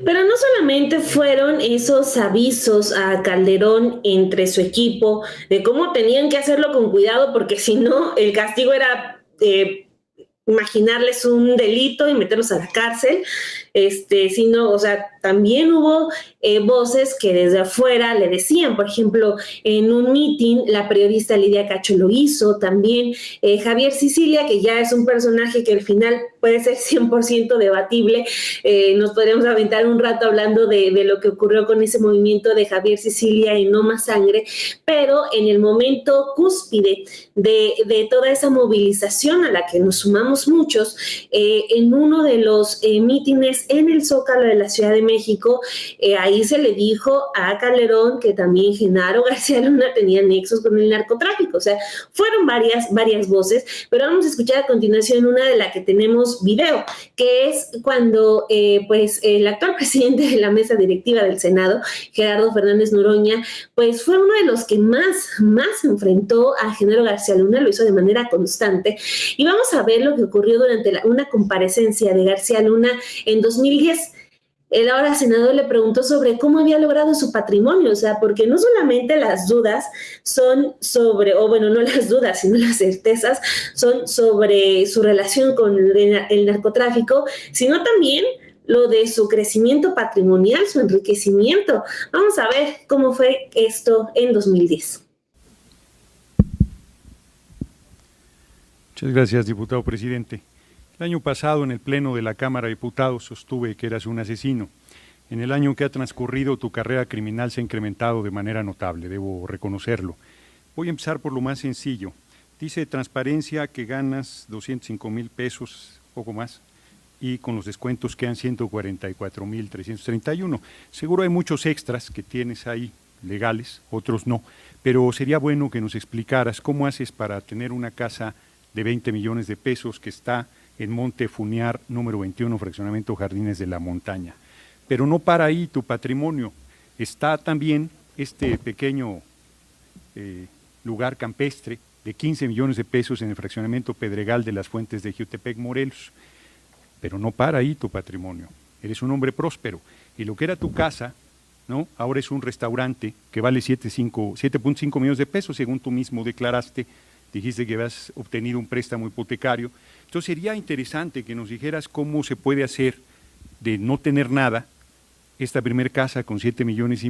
Pero no solamente fueron esos avisos a Calderón entre su equipo de cómo tenían que hacerlo con cuidado, porque si no, el castigo era imaginarles un delito y meterlos a la cárcel, sino, o sea, también hubo voces que desde afuera le decían, por ejemplo, en un meeting, la periodista Lidia Cacho lo hizo, también Javier Sicilia, que ya es un personaje que al final puede ser 100% debatible, nos podríamos aventar un rato hablando de lo que ocurrió con ese movimiento de Javier Sicilia y No Más Sangre, pero en el momento cúspide de toda esa movilización a la que nos sumamos muchos, en uno de los mítines en el Zócalo de la Ciudad de México, ahí se le dijo a Calderón que también Genaro García Luna tenía nexos con el narcotráfico. O sea, fueron varias voces, pero vamos a escuchar a continuación una de la que tenemos video, que es cuando pues el actual presidente de la mesa directiva del Senado, Gerardo Fernández Noroña, pues fue uno de los que más enfrentó a Genaro García Luna, lo hizo de manera constante. Y vamos a ver lo que ocurrió durante una comparecencia de García Luna en 2010. El ahora senador le preguntó sobre cómo había logrado su patrimonio, o sea, porque no solamente las dudas son sobre, o bueno, no las dudas, sino las certezas son sobre su relación con el narcotráfico, sino también lo de su crecimiento patrimonial, su enriquecimiento. Vamos a ver cómo fue esto en 2010. Muchas gracias, diputado presidente. El año pasado, en el Pleno de la Cámara de Diputados, sostuve que eras un asesino. En el año que ha transcurrido, tu carrera criminal se ha incrementado de manera notable, debo reconocerlo. Voy a empezar por lo más sencillo. Dice transparencia que ganas 205,000 pesos, poco más, y con los descuentos quedan 144,331. Seguro hay muchos extras que tienes ahí, legales, otros no, pero sería bueno que nos explicaras cómo haces para tener una casa de 20 millones de pesos que está en Monte Funiar, número 21, fraccionamiento Jardines de la Montaña. Pero no para ahí tu patrimonio, está también este pequeño lugar campestre de 15 millones de pesos en el fraccionamiento Pedregal de las Fuentes de Jiutepec, Morelos. Pero no para ahí tu patrimonio, eres un hombre próspero, y lo que era tu casa, ¿no? Ahora es un restaurante que vale 7.5 millones de pesos, según tú mismo declaraste. Dijiste que habías obtenido un préstamo hipotecario. Entonces sería interesante que nos dijeras cómo se puede hacer de no tener nada, esta primer casa con 7,5 millones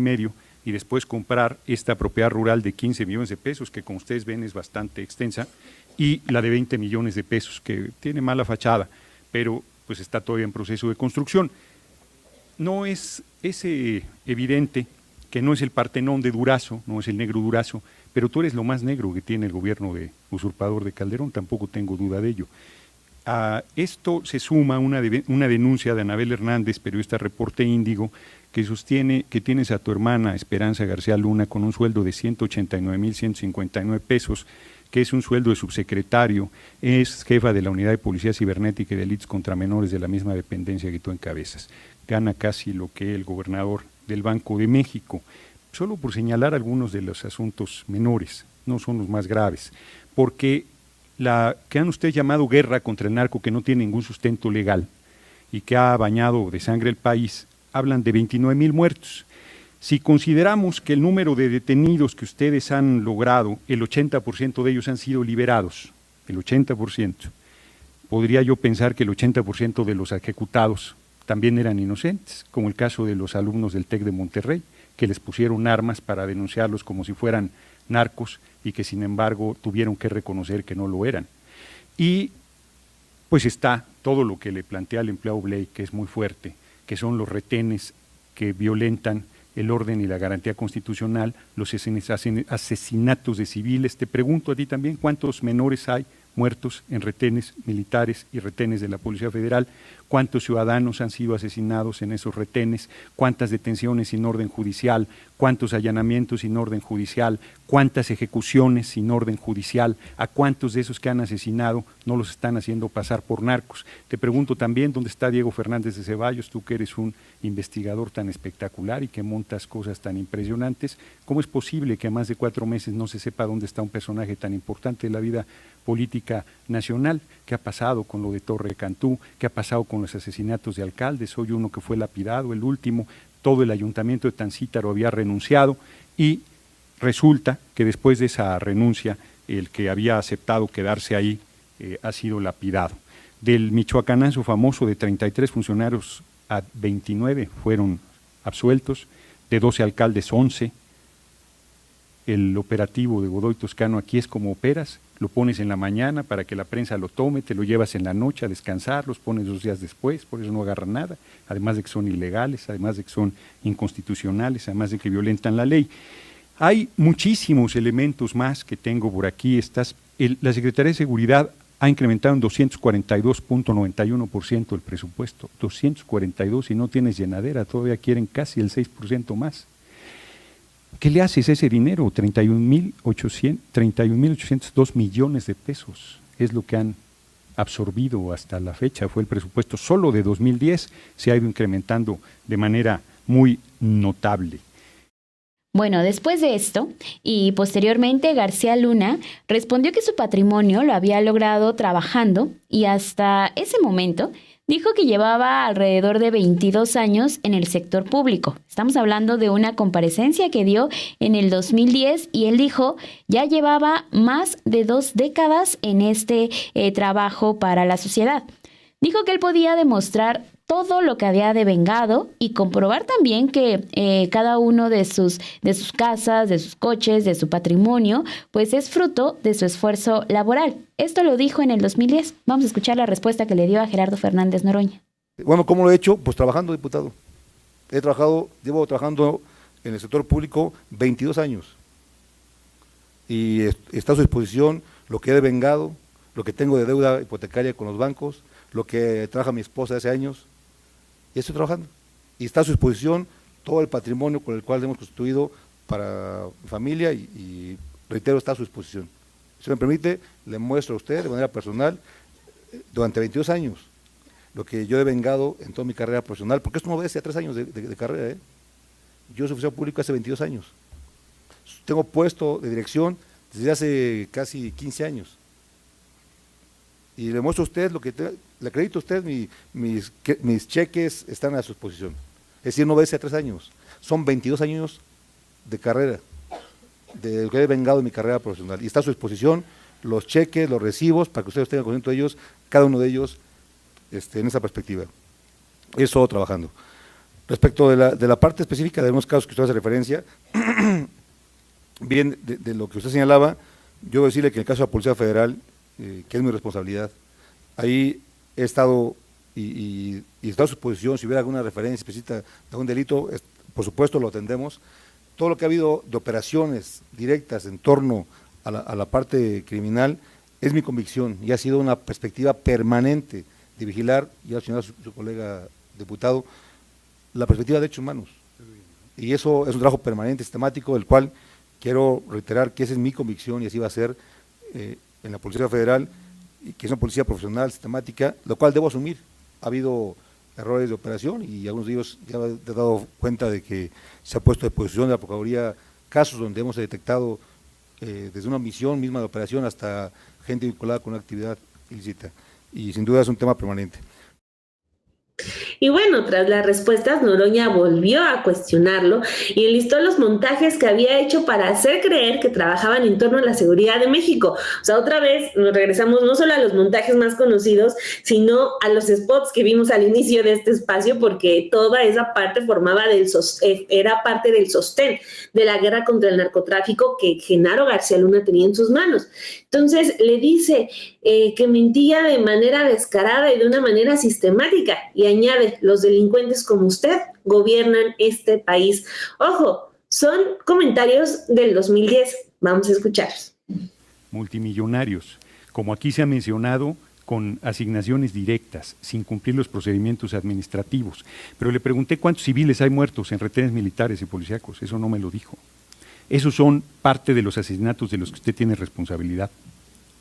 y después comprar esta propiedad rural de 15 millones de pesos, que como ustedes ven es bastante extensa, y la de 20 millones de pesos, que tiene mala fachada, pero pues está todavía en proceso de construcción. No es evidente que no es el Partenón de Durazo, no es el negro Durazo, pero tú eres lo más negro que tiene el gobierno de usurpador de Calderón, tampoco tengo duda de ello. A esto se suma una denuncia de Anabel Hernández, periodista Reporte Índigo, que sostiene que tienes a tu hermana Esperanza García Luna con un sueldo de 189,159 pesos, que es un sueldo de subsecretario, es jefa de la Unidad de Policía Cibernética y Delitos contra Menores de la misma dependencia que tú encabezas. Gana casi lo que el gobernador del Banco de México, solo por señalar algunos de los asuntos menores, no son los más graves, porque la que han ustedes llamado guerra contra el narco, que no tiene ningún sustento legal y que ha bañado de sangre el país, hablan de 29,000 muertos. Si consideramos que el número de detenidos que ustedes han logrado, el 80% de ellos han sido liberados, el 80%, podría yo pensar que el 80% de los ejecutados también eran inocentes, como el caso de los alumnos del TEC de Monterrey, que les pusieron armas para denunciarlos como si fueran narcos y que sin embargo tuvieron que reconocer que no lo eran. Y pues está todo lo que le plantea al empleado Blake, que es muy fuerte, que son los retenes que violentan el orden y la garantía constitucional, los asesinatos de civiles. Te pregunto a ti también, ¿cuántos menores hay muertos en retenes militares y retenes de la Policía Federal? ¿Cuántos ciudadanos han sido asesinados en esos retenes? ¿Cuántas detenciones sin orden judicial? ¿Cuántos allanamientos sin orden judicial? ¿Cuántas ejecuciones sin orden judicial? ¿A cuántos de esos que han asesinado no los están haciendo pasar por narcos? Te pregunto también, ¿dónde está Diego Fernández de Ceballos? Tú que eres un investigador tan espectacular y que montas cosas tan impresionantes, ¿cómo es posible que a más de 4 meses no se sepa dónde está un personaje tan importante de la vida política nacional. ¿Qué ha pasado con lo de Torre Cantú? ¿Qué ha pasado con los asesinatos de alcaldes? Hoy uno que fue lapidado, el último, todo el ayuntamiento de Tancítaro había renunciado y resulta que después de esa renuncia el que había aceptado quedarse ahí ha sido lapidado. Del Michoacanazo famoso, de 33 funcionarios a 29 fueron absueltos, de 12 alcaldes 11. El operativo de Godoy Toscano aquí es como operas, lo pones en la mañana para que la prensa lo tome, te lo llevas en la noche a descansar, los pones 2 días después, por eso no agarran nada, además de que son ilegales, además de que son inconstitucionales, además de que violentan la ley. Hay muchísimos elementos más que tengo por aquí. La Secretaría de Seguridad ha incrementado en 242.91% el presupuesto, 242, y no tienes llenadera, todavía quieren casi el 6% más. ¿Qué le haces a ese dinero? 31.802 millones de pesos es lo que han absorbido hasta la fecha, fue el presupuesto solo de 2010, se ha ido incrementando de manera muy notable. Bueno, después de esto, y posteriormente García Luna respondió que su patrimonio lo había logrado trabajando y hasta ese momento dijo que llevaba alrededor de 22 años en el sector público. Estamos hablando de una comparecencia que dio en el 2010 y él dijo ya llevaba más de 2 décadas en este trabajo para la sociedad. Dijo que él podía demostrar todo lo que había devengado y comprobar también que cada uno de sus casas, de sus coches, de su patrimonio, pues es fruto de su esfuerzo laboral. Esto lo dijo en el 2010. Vamos a escuchar la respuesta que le dio a Gerardo Fernández Noroña. Bueno, ¿cómo lo he hecho? Pues trabajando, diputado. Llevo trabajando en el sector público 22 años. Y está a su disposición lo que he devengado, lo que tengo de deuda hipotecaria con los bancos, lo que trabaja mi esposa hace años. Y estoy trabajando. Y está a su disposición todo el patrimonio con el cual hemos construido para mi familia y reitero, está a su disposición. Si me permite, le muestro a usted de manera personal, durante 22 años, lo que yo he devengado en toda mi carrera profesional, porque esto no obedece a 3 años de carrera. Yo soy funcionario público hace 22 años. Tengo puesto de dirección desde hace casi 15 años. Y le muestro a usted le acredito a usted, mis cheques están a su disposición. Es decir, no obedece a 3 años, son 22 años de carrera, de lo que he vengado en mi carrera profesional. Y está a su disposición los cheques, los recibos, para que ustedes tengan conocimiento de ellos, cada uno de ellos en esa perspectiva. Eso trabajando. Respecto de la parte específica de algunos casos que usted hace referencia, bien, de lo que usted señalaba, yo voy a decirle que en el caso de la Policía Federal, que es mi responsabilidad, ahí he estado y está a su disposición, si hubiera alguna referencia específica de algún delito, por supuesto lo atendemos. Todo lo que ha habido de operaciones directas en torno a la parte criminal es mi convicción y ha sido una perspectiva permanente de vigilar, ya señaló su colega diputado, la perspectiva de derechos humanos. Y eso es un trabajo permanente, sistemático, del cual quiero reiterar que esa es mi convicción y así va a ser en la Policía Federal, y que es una policía profesional, sistemática, lo cual debo asumir. Ha habido errores de operación y algunos de ellos ya he dado cuenta de que se ha puesto a disposición de la Procuraduría casos donde hemos detectado desde una misión misma de operación hasta gente vinculada con una actividad ilícita. Y sin duda es un tema permanente. Y bueno, tras las respuestas, Noroña volvió a cuestionarlo y enlistó los montajes que había hecho para hacer creer que trabajaban en torno a la seguridad de México. O sea, otra vez nos regresamos no solo a los montajes más conocidos, sino a los spots que vimos al inicio de este espacio, porque toda esa parte era parte del sostén de la guerra contra el narcotráfico que Genaro García Luna tenía en sus manos. Entonces le dice que mentía de manera descarada y de una manera sistemática, y añade: los delincuentes como usted gobiernan este país. Ojo, son comentarios del 2010. Vamos a escucharlos. Multimillonarios, como aquí se ha mencionado, con asignaciones directas, sin cumplir los procedimientos administrativos. Pero le pregunté cuántos civiles hay muertos en retenes militares y policíacos, eso no me lo dijo. Esos son parte de los asesinatos de los que usted tiene responsabilidad,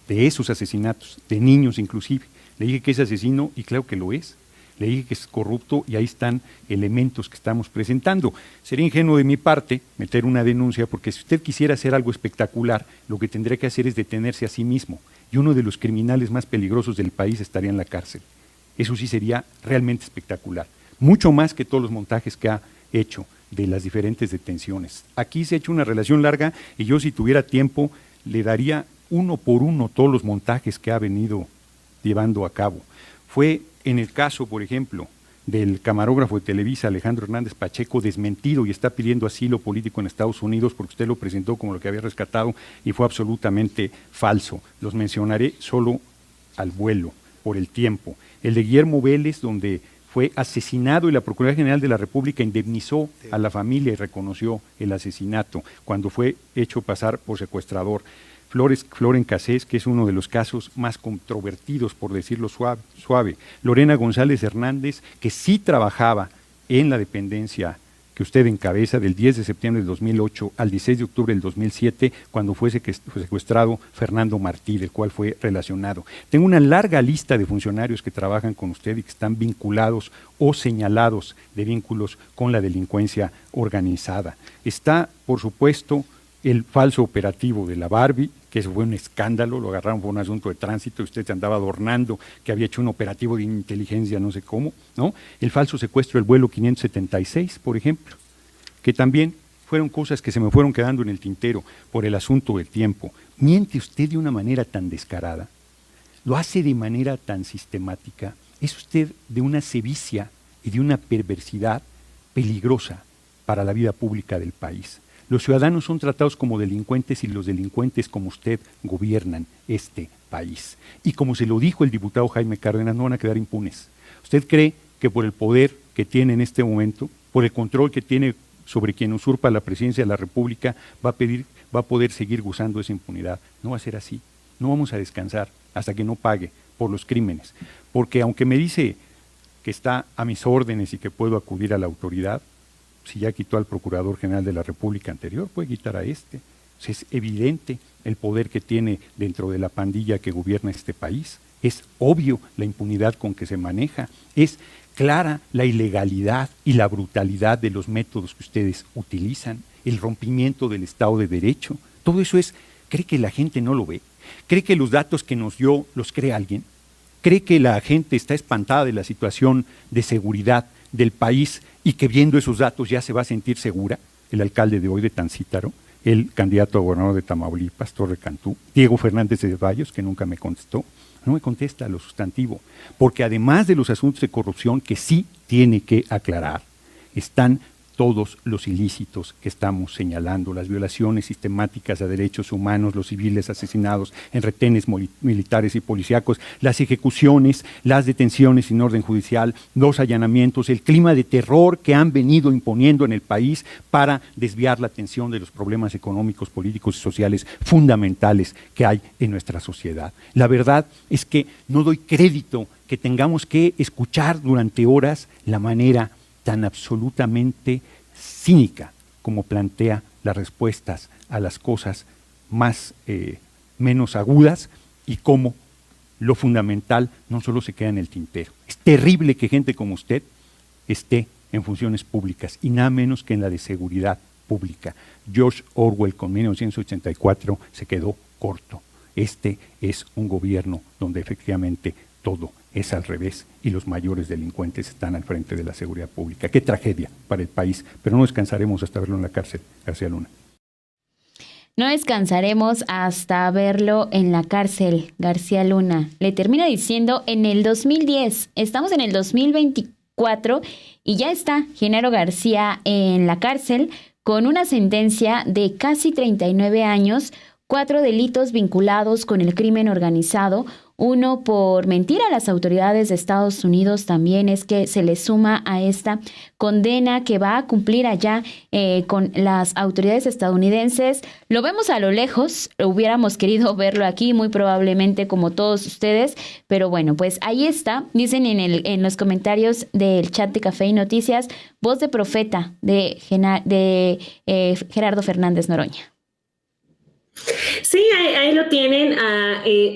de esos asesinatos, de niños inclusive. Le dije que es asesino y claro que lo es. Le dije que es corrupto y ahí están elementos que estamos presentando. Sería ingenuo de mi parte meter una denuncia, porque si usted quisiera hacer algo espectacular, lo que tendría que hacer es detenerse a sí mismo y uno de los criminales más peligrosos del país estaría en la cárcel. Eso sí sería realmente espectacular, mucho más que todos los montajes que ha hecho de las diferentes detenciones. Aquí se ha hecho una relación larga y yo, si tuviera tiempo, le daría uno por uno todos los montajes que ha venido llevando a cabo. Fue en el caso, por ejemplo, del camarógrafo de Televisa, Alejandro Hernández Pacheco, desmentido y está pidiendo asilo político en Estados Unidos porque usted lo presentó como lo que había rescatado y fue absolutamente falso. Los mencionaré solo al vuelo, por el tiempo. El de Guillermo Vélez, donde fue asesinado y la Procuraduría General de la República indemnizó a la familia y reconoció el asesinato cuando fue hecho pasar por secuestrador. Floren Cassés, que es uno de los casos más controvertidos, por decirlo suave. Lorena González Hernández, que sí trabajaba en la dependencia que usted encabeza, del 10 de septiembre del 2008 al 16 de octubre del 2007, cuando fue secuestrado Fernando Martí, del cual fue relacionado. Tengo una larga lista de funcionarios que trabajan con usted y que están vinculados o señalados de vínculos con la delincuencia organizada. Está, por supuesto, el falso operativo de la Barbie, que eso fue un escándalo, lo agarraron por un asunto de tránsito, usted se andaba adornando que había hecho un operativo de inteligencia, no sé cómo, ¿no? El falso secuestro del vuelo 576, por ejemplo, que también fueron cosas que se me fueron quedando en el tintero por el asunto del tiempo. Miente usted de una manera tan descarada, lo hace de manera tan sistemática, es usted de una sevicia y de una perversidad peligrosa para la vida pública del país. Los ciudadanos son tratados como delincuentes y los delincuentes, como usted, gobiernan este país. Y como se lo dijo el diputado Jaime Cárdenas, no van a quedar impunes. ¿Usted cree que por el poder que tiene en este momento, por el control que tiene sobre quien usurpa la presidencia de la República, va a poder seguir gozando esa impunidad? No va a ser así. No vamos a descansar hasta que no pague por los crímenes. Porque aunque me dice que está a mis órdenes y que puedo acudir a la autoridad, si ya quitó al Procurador General de la República anterior, puede quitar a este. O sea, es evidente el poder que tiene dentro de la pandilla que gobierna este país. Es obvio la impunidad con que se maneja. Es clara la ilegalidad y la brutalidad de los métodos que ustedes utilizan, el rompimiento del Estado de Derecho. Todo eso es, ¿cree que la gente no lo ve? ¿Cree que los datos que nos dio los cree alguien? ¿Cree que la gente está espantada de la situación de seguridad del país y que viendo esos datos ya se va a sentir segura? El alcalde de hoy de Tancítaro, el candidato a gobernador de Tamaulipas, Torre Cantú, Diego Fernández de Ceballos, que nunca me contestó, no me contesta lo sustantivo, porque además de los asuntos de corrupción que sí tiene que aclarar, están todos los ilícitos que estamos señalando, las violaciones sistemáticas a derechos humanos, los civiles asesinados en retenes militares y policíacos, las ejecuciones, las detenciones sin orden judicial, los allanamientos, el clima de terror que han venido imponiendo en el país para desviar la atención de los problemas económicos, políticos y sociales fundamentales que hay en nuestra sociedad. La verdad es que no doy crédito que tengamos que escuchar durante horas la manera tan absolutamente cínica como plantea las respuestas a las cosas menos agudas y cómo lo fundamental no solo se queda en el tintero. Es terrible que gente como usted esté en funciones públicas y nada menos que en la de seguridad pública. George Orwell con 1984 se quedó corto. Este es un gobierno donde efectivamente todo es al revés y los mayores delincuentes están al frente de la seguridad pública. Qué tragedia para el país, pero no descansaremos hasta verlo en la cárcel, García Luna. No descansaremos hasta verlo en la cárcel, García Luna. Le termina diciendo en el 2010, estamos en el 2024 y ya está Genaro García en la cárcel con una sentencia de casi 39 años, 4 delitos vinculados con el crimen organizado, uno por mentir a las autoridades de Estados Unidos, también es que se le suma a esta condena que va a cumplir allá con las autoridades estadounidenses. Lo vemos a lo lejos, hubiéramos querido verlo aquí muy probablemente como todos ustedes, pero bueno, pues ahí está, dicen en los comentarios del chat de Café y Noticias, voz de profeta de Gerardo Fernández Noroña. Sí, ahí lo tienen.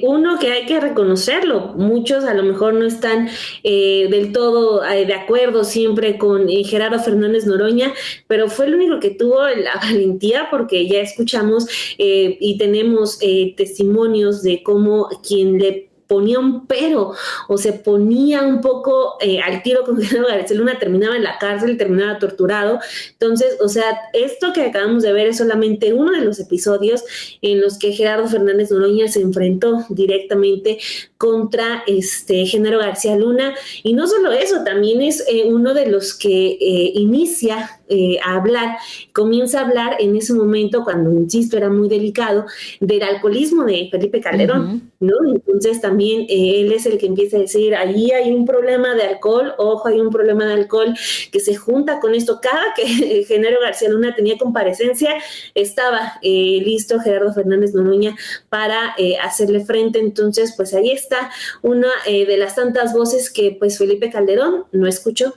Uno que hay que reconocerlo. Muchos a lo mejor no están del todo de acuerdo siempre con Gerardo Fernández Noroña, pero fue el único que tuvo la valentía, porque ya escuchamos y tenemos testimonios de cómo quien le ponía un pero o se ponía un poco al tiro con Genaro García Luna terminaba en la cárcel, terminaba torturado. Entonces, o sea, esto que acabamos de ver es solamente uno de los episodios en los que Gerardo Fernández Noroña se enfrentó directamente contra Genaro García Luna. Y no solo eso, también es uno de los que inicia a hablar, comienza a hablar en ese momento, cuando, insisto, era muy delicado, del alcoholismo de Felipe Calderón, ¿no? Entonces también él es el que empieza a decir, ahí hay un problema de alcohol, ojo, hay un problema de alcohol que se junta con esto. Cada que Genaro García Luna tenía comparecencia, estaba listo Gerardo Fernández Noroña para hacerle frente. Entonces, pues ahí está una de las tantas voces que pues Felipe Calderón no escuchó.